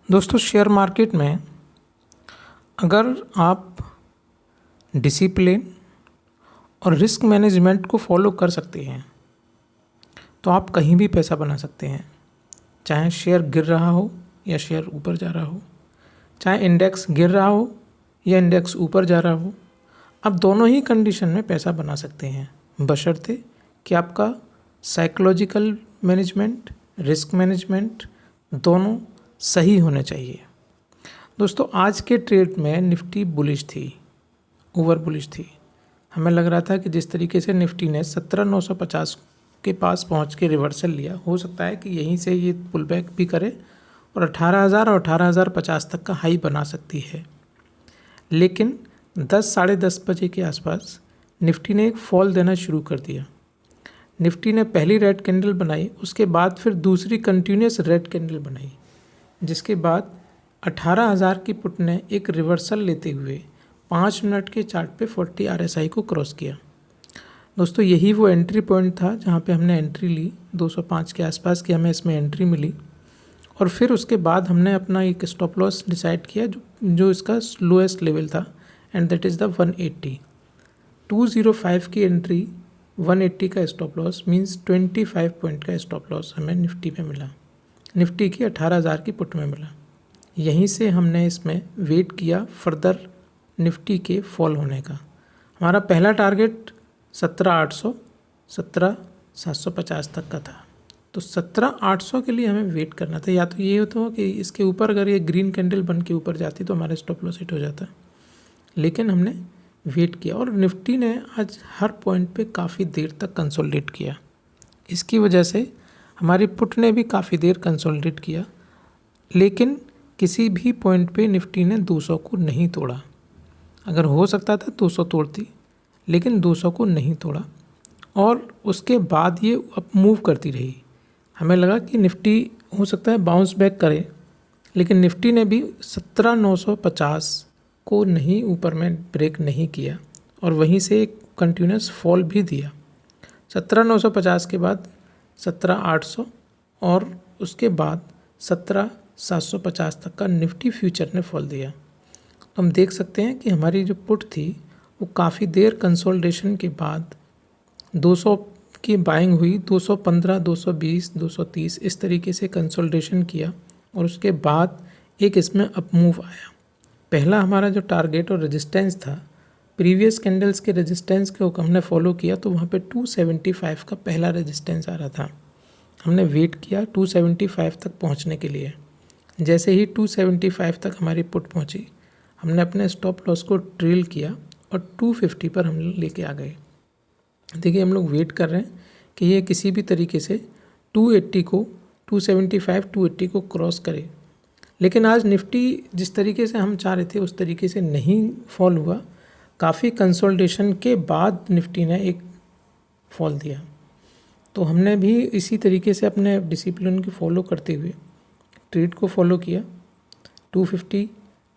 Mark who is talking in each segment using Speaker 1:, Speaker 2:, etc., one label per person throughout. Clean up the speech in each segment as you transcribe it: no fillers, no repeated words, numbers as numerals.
Speaker 1: दोस्तों, share market में अगर आप डिसिप्लिन और रिस्क मैनेजमेंट को फॉलो कर सकते हैं तो आप कहीं भी पैसा बना सकते हैं। चाहे शेयर गिर रहा हो या शेयर ऊपर जा रहा हो, चाहे इंडेक्स गिर रहा हो या इंडेक्स ऊपर जा रहा हो, आप दोनों ही कंडीशन में पैसा बना सकते हैं, बशर्ते कि आपका साइकोलॉजिकल मैनेजमेंट, रिस्क मैनेजमेंट दोनों सही होने चाहिए। दोस्तों, आज के ट्रेड में निफ्टी बुलिश थी, ओवर बुलिश थी। हमें लग रहा था कि जिस तरीके से निफ्टी ने 17,950 के पास पहुंच के रिवर्सल लिया, हो सकता है कि यहीं से ये पुल बैक भी करे और 18,000 और 18,050 तक का हाई बना सकती है। लेकिन 10 साढ़े 10 बजे के आसपास निफ्टी ने एक फॉल देना शुरू कर दिया। निफ्टी ने पहली रेड कैंडल बनाई, उसके बाद फिर दूसरी कंटिन्यूस रेड कैंडल बनाई, जिसके बाद 18,000 की पुट ने एक रिवर्सल लेते हुए 5 मिनट के चार्ट पे 40 RSI को क्रॉस किया। दोस्तों, यही वो एंट्री पॉइंट था जहाँ पे हमने एंट्री ली, 205 के आसपास की हमें इसमें एंट्री मिली। और फिर उसके बाद हमने अपना एक स्टॉप लॉस डिसाइड किया जो इसका लोएस्ट लेवल था, एंड दैट इज़ द 180। 205 की एंट्री, 180 का स्टॉप लॉस मीन्स 25 पॉइंट का स्टॉप लॉस हमें निफ्टी में मिला, निफ्टी की 18,000 की पुट में मिला। यहीं से हमने इसमें वेट किया फर्दर निफ्टी के फॉल होने का। हमारा पहला टारगेट 17,800, 17,750 तक का था। तो 17,800 के लिए हमें वेट करना था। या तो ये होता हो कि इसके ऊपर अगर ये ग्रीन कैंडल बन के ऊपर जाती तो हमारा स्टॉप लॉस हिट हो जाता, लेकिन हमने वेट किया और निफ्टी ने आज हर पॉइंट पे काफ़ी देर तक कंसोलिडेट किया। इसकी वजह से हमारी पुट ने भी काफ़ी देर कंसोलिडेट किया, लेकिन किसी भी पॉइंट पे निफ्टी ने 200 को नहीं तोड़ा। अगर हो सकता था 200 तोड़ती, लेकिन 200 को नहीं तोड़ा और उसके बाद ये अप मूव करती रही। हमें लगा कि निफ्टी हो सकता है बाउंस बैक करे, लेकिन निफ्टी ने भी 17,950 को नहीं ऊपर में ब्रेक नहीं किया और वहीं से एक कंटिन्यूस फॉल भी दिया। 17,950 के बाद 17,800 और उसके बाद 17,750 तक का निफ्टी फ्यूचर ने फॉल दिया। तो हम देख सकते हैं कि हमारी जो पुट थी वो काफ़ी देर कंसोलिडेशन के बाद 200 की बाइंग हुई, 215, 220, 230 इस तरीके से कंसोलिडेशन किया और उसके बाद एक इसमें अप मूव आया। पहला हमारा जो टारगेट और रेजिस्टेंस था, प्रीवियस कैंडल्स के रेजिस्टेंस को हमने फॉलो किया तो वहाँ पे 275 का पहला रेजिस्टेंस आ रहा था। हमने वेट किया 275 तक पहुँचने के लिए। जैसे ही 275 तक हमारी पुट पहुँची, हमने अपने स्टॉप लॉस को ट्रेल किया और 250 पर हम लेके आ गए। देखिए, हम लोग वेट कर रहे हैं कि ये किसी भी तरीके से 280 को 275 280 को क्रॉस करे, लेकिन आज निफ्टी जिस तरीके से हम चाह रहे थे उस तरीके से नहीं फॉल हुआ। काफ़ी कंसोलिडेशन के बाद निफ्टी ने एक फॉल दिया। तो हमने भी इसी तरीके से अपने डिसिप्लिन को फॉलो करते हुए ट्रेड को फॉलो किया। 250,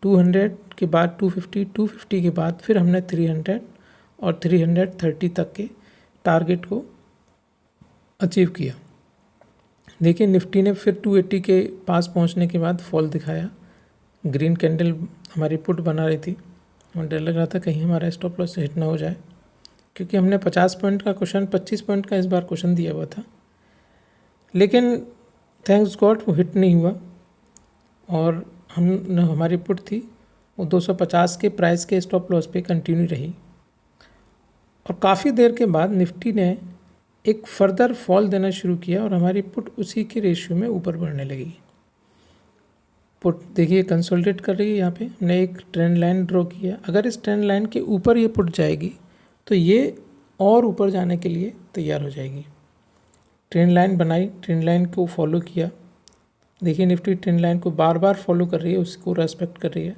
Speaker 1: 200 के बाद 250, 250 के बाद फिर हमने 300 और 330 तक के टारगेट को अचीव किया। देखिए, निफ्टी ने फिर 280 के पास पहुंचने के बाद फॉल दिखाया। ग्रीन कैंडल हमारी पुट बना रही थी और डर लग रहा था कहीं हमारा स्टॉप लॉस हिट ना हो जाए, क्योंकि हमने 50 पॉइंट का क्वेश्चन, 25 पॉइंट का इस बार क्वेश्चन दिया हुआ था, लेकिन थैंक्स गॉड वो हिट नहीं हुआ और हमारी पुट थी वो 250 के प्राइस के स्टॉप लॉस पे कंटिन्यू रही। और काफ़ी देर के बाद निफ्टी ने एक फर्दर फॉल देना शुरू किया और हमारी पुट उसी के रेशियो में ऊपर बढ़ने लगी। पुट देखिए कंसोलिडेट कर रही है। यहाँ पे हमने एक ट्रेंड लाइन ड्रॉ किया। अगर इस ट्रेंड लाइन के ऊपर ये पुट जाएगी तो ये और ऊपर जाने के लिए तैयार हो जाएगी। ट्रेंड लाइन बनाई, ट्रेंड लाइन को फॉलो किया। देखिए, निफ्टी ट्रेंड लाइन को बार बार फॉलो कर रही है, उसको रेस्पेक्ट कर रही है।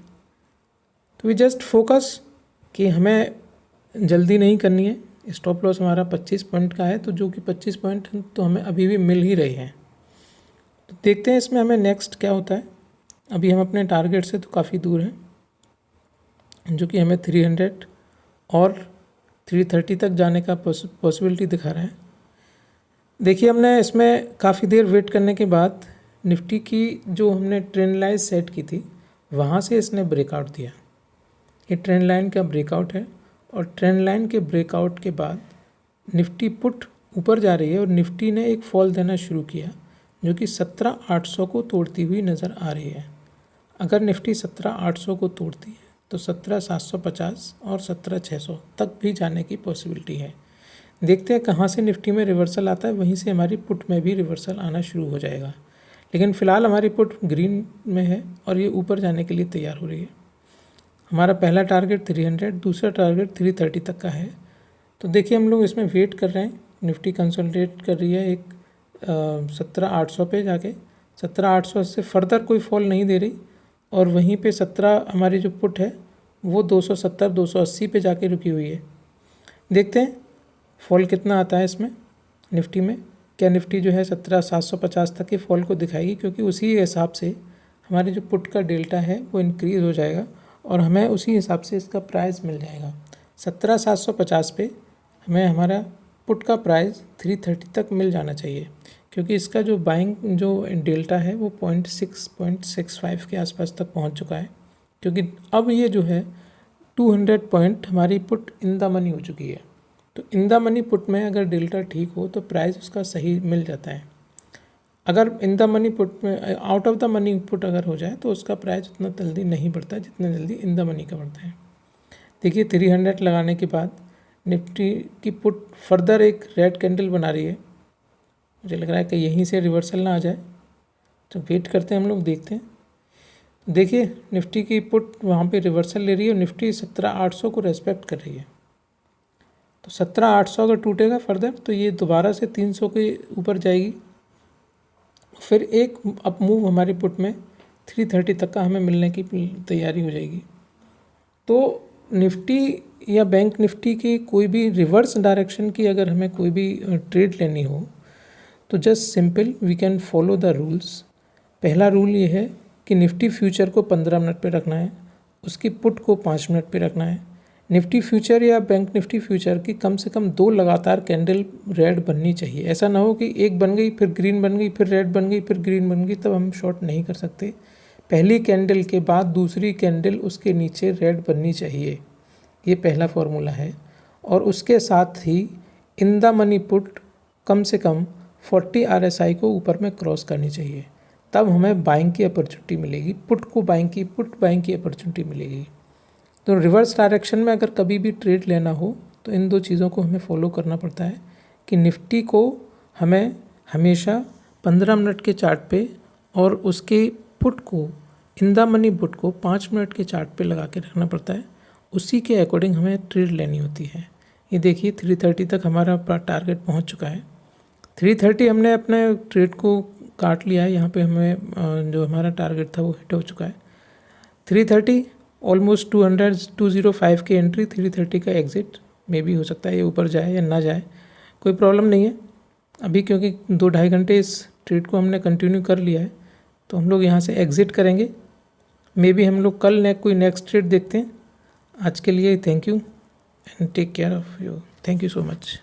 Speaker 1: तो वी जस्ट फोकस कि हमें जल्दी नहीं करनी है। स्टॉप लॉस हमारा 25 पॉइंट का है, तो जो कि 25 पॉइंट तो हमें अभी भी मिल ही रहे हैं। तो देखते हैं इसमें हमें नेक्स्ट क्या होता है। अभी हम अपने टारगेट से तो काफ़ी दूर हैं, जो कि हमें 300 और 330 तक जाने का पॉसिबिलिटी दिखा रहा है। देखिए, हमने इसमें काफ़ी देर वेट करने के बाद निफ्टी की जो हमने ट्रेंड लाइन सेट की थी वहाँ से इसने ब्रेकआउट दिया। ये ट्रेंड लाइन का ब्रेकआउट है और ट्रेंड लाइन के ब्रेकआउट के बाद निफ्टी पुट ऊपर जा रही है और निफ्टी ने एक फॉल देना शुरू किया जो कि 17,800 को तोड़ती हुई नज़र आ रही है। अगर निफ्टी 17,800 को तोड़ती है तो 17,750 और 17,600 तक भी जाने की पॉसिबिलिटी है। देखते हैं कहाँ से निफ्टी में रिवर्सल आता है, वहीं से हमारी पुट में भी रिवर्सल आना शुरू हो जाएगा। लेकिन फ़िलहाल हमारी पुट ग्रीन में है और ये ऊपर जाने के लिए तैयार हो रही है। हमारा पहला टारगेट 300, दूसरा टारगेट 330 तक का है। तो देखिए हम लोग इसमें वेट कर रहे हैं। निफ्टी कंसोलिडेट कर रही है एक 17,800 पे जाके, 17,800 से फर्दर कोई फॉल नहीं दे रही और वहीं पे 17 हमारी जो पुट है वो 270 280 पे जाके रुकी हुई है। देखते हैं फॉल कितना आता है इसमें निफ्टी में। क्या निफ्टी जो है 17,750 तक के फॉल को दिखाएगी, क्योंकि उसी हिसाब से हमारी जो पुट का डेल्टा है वो इंक्रीज़ हो जाएगा और हमें उसी हिसाब से इसका प्राइस मिल जाएगा। 17,750 पे हमें हमारा पुट का प्राइस 330 तक मिल जाना चाहिए, क्योंकि इसका जो बाइंग जो डेल्टा है वो 0.65 के आसपास तक पहुंच चुका है। क्योंकि अब ये जो है 200 पॉइंट हमारी पुट इन द मनी हो चुकी है। तो इन द मनी पुट में अगर डेल्टा ठीक हो तो प्राइस उसका सही मिल जाता है। अगर इन द मनी पुट में out of the money put अगर हो जाए तो उसका प्राइस उतना जल्दी नहीं बढ़ता जितना जल्दी इन द मनी का बढ़ता है। देखिए 300 लगाने के बाद निफ्टी की पुट फर्दर एक रेड कैंडल बना रही है। मुझे लग रहा है कि यहीं से रिवर्सल ना आ जाए, तो वेट करते हैं हम लोग, देखते हैं। देखिए निफ्टी की पुट वहाँ पे रिवर्सल ले रही है और निफ्टी 17,800 को रेस्पेक्ट कर रही है। तो 17,800 अगर टूटेगा फर्दर तो ये दोबारा से 300 के ऊपर जाएगी। फिर एक अप मूव हमारी पुट में 330 तक का हमें मिलने की तैयारी हो जाएगी। तो निफ्टी या बैंक निफ्टी की कोई भी रिवर्स डायरेक्शन की अगर हमें कोई भी ट्रेड लेनी हो तो just simple we can follow the rules. पहला रूल ये है कि निफ्टी फ्यूचर को 15 मिनट पे रखना है, उसकी पुट को 5 मिनट पे रखना है। निफ्टी फ्यूचर या बैंक निफ्टी फ्यूचर की कम से कम 2 लगातार कैंडल रेड बननी चाहिए। ऐसा ना हो कि एक बन गई फिर ग्रीन बन गई फिर रेड बन गई फिर ग्रीन बन गई, तब हम शॉर्ट नहीं कर सकते। पहली कैंडल के बाद दूसरी कैंडल उसके नीचे रेड बननी चाहिए, ये पहला फॉर्मूला है। और उसके साथ ही इन द मनी पुट कम से कम 40 RSI को ऊपर में क्रॉस करनी चाहिए, तब हमें बाइंग की अपॉर्चुनिटी मिलेगी, पुट बाइंग की अपॉर्चुनिटी मिलेगी। तो रिवर्स डायरेक्शन में अगर कभी भी ट्रेड लेना हो तो इन 2 चीज़ों को हमें फॉलो करना पड़ता है कि निफ्टी को हमें हमेशा 15 मिनट के चार्ट पे और उसके पुट को इन द मनी पुट को 5 मिनट के चार्ट पे लगा के रखना पड़ता है। उसी के अकॉर्डिंग हमें ट्रेड लेनी होती है। ये देखिए 330 तक हमारा टारगेट पहुंच चुका है। 330 हमने अपने ट्रेड को काट लिया है। यहाँ पे हमें जो हमारा टारगेट था वो हिट हो चुका है। 330 ऑलमोस्ट 205 की एंट्री, 330 का एग्जिट में भी हो सकता है ये ऊपर जाए या ना जाए, कोई प्रॉब्लम नहीं है अभी, क्योंकि 2-2.5 घंटे इस ट्रेड को हमने कंटिन्यू कर लिया है। तो हम लोग यहाँ से एग्जिट करेंगे। मे बी हम लोग कल कोई नेक्स्ट ट्रेड देखते हैं। आज के लिए thank you and take care of you. Thank you so much.